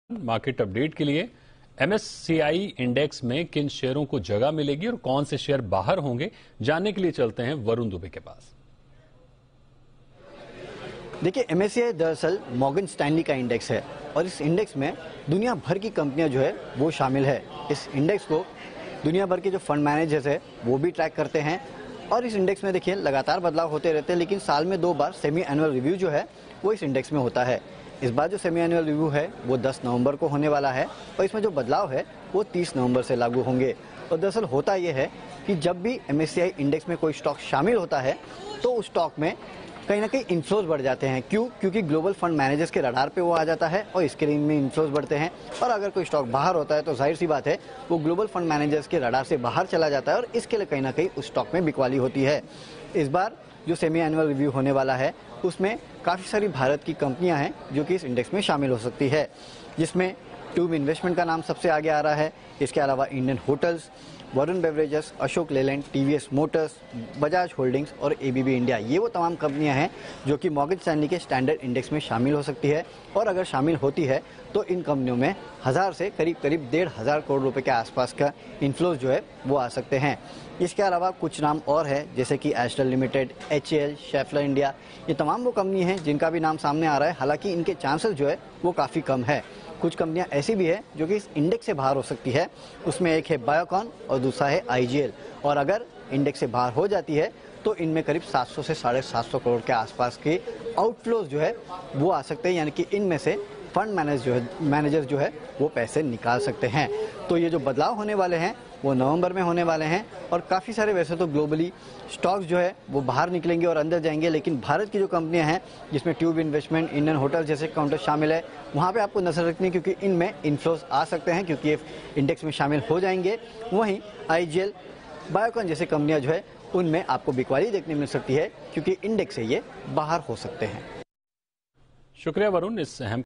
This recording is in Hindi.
मार्केट अपडेट के लिए एमएससीआई इंडेक्स में किन शेयरों को जगह मिलेगी और कौन से शेयर बाहर होंगे, जानने के लिए चलते हैं वरुण दुबे के पास। देखिए, एमएससीआई दरअसल मॉर्गन स्टैनली का इंडेक्स है और इस इंडेक्स में दुनिया भर की कंपनियां जो है वो शामिल है। इस इंडेक्स को दुनिया भर के जो फंड मैनेजर्स है वो भी ट्रैक करते हैं और इस इंडेक्स में देखिए लगातार बदलाव होते रहते हैं, लेकिन साल में 2 बार सेमी एनुअल रिव्यू जो है वो इस इंडेक्स में होता है। इस बार जो सेमी एनुअल रिव्यू है वो 10 नवंबर को होने वाला है और इसमें जो बदलाव है वो 30 नवंबर से लागू होंगे। और दरअसल होता यह है कि जब भी एमएससीआई इंडेक्स में कोई स्टॉक शामिल होता है तो उस स्टॉक में कहीं ना कहीं इन्फ्लोज बढ़ जाते हैं। क्योंकि ग्लोबल फंड मैनेजर्स के रडार पे वो आ जाता है और इसके लिए इनमें इन्फ्लोज बढ़ते हैं। और अगर कोई स्टॉक बाहर होता है तो जाहिर सी बात है वो ग्लोबल फंड मैनेजर्स के रडार से बाहर चला जाता है और इसके लिए कहीं ना कहीं उस स्टॉक में बिकवाली होती है। इस बार जो सेमी एनुअल रिव्यू होने वाला है उसमें काफ़ी सारी भारत की कंपनियां हैं जो कि इस इंडेक्स में शामिल हो सकती है, जिसमें ट्यूब इन्वेस्टमेंट का नाम सबसे आगे आ रहा है। इसके अलावा Indian hotels, Varun beverages, Ashok Leyland, TVS Motors, Bajaj holdings और एबीबी इंडिया, ये वो तमाम कंपनियां हैं जो कि मॉर्गन स्टैनली के स्टैंडर्ड इंडेक्स में शामिल हो सकती है। और अगर शामिल होती है तो इन कंपनियों में 1000 से करीब 1,500 करोड़ रुपए के आसपास का इन्फ्लोज जो है वो आ सकते हैं। इसके अलावा कुछ नाम और है जैसे कि Astral limited, HAL, Schaeffler India, ये तमाम वो कंपनी हैं जिनका भी नाम सामने आ रहा है। हालांकि इनके चांसेस जो है वो काफ़ी कम है। कुछ कंपनियां ऐसी भी है जो कि इस इंडेक्स से बाहर हो सकती है, उसमें एक है बायोकॉन और दूसरा है आईजीएल। और अगर इंडेक्स से बाहर हो जाती है तो इनमें करीब 700 से 750 करोड़ के आसपास के आउटफ्लोज जो है वो आ सकते हैं, यानी कि इनमें से फंड मैनेजर्स जो है वो पैसे निकाल सकते हैं। तो ये जो बदलाव होने वाले हैं वो नवंबर में होने वाले हैं और काफ़ी सारे वैसे तो ग्लोबली स्टॉक्स जो है वो बाहर निकलेंगे और अंदर जाएंगे, लेकिन भारत की जो कंपनियां हैं जिसमें ट्यूब इन्वेस्टमेंट, इंडियन होटल जैसे काउंटर शामिल है, वहाँ पे आपको नजर रखनी है क्योंकि इनमें इन्फ्लोज आ सकते हैं क्योंकि ये इंडेक्स में शामिल हो जाएंगे। वहीं आईजीएल, बायोकॉन जैसे कंपनियां जो है उनमें आपको बिकवाली देखने मिल सकती है क्योंकि इंडेक्स से ये बाहर हो सकते हैं। शुक्रिया वरुण इस अहम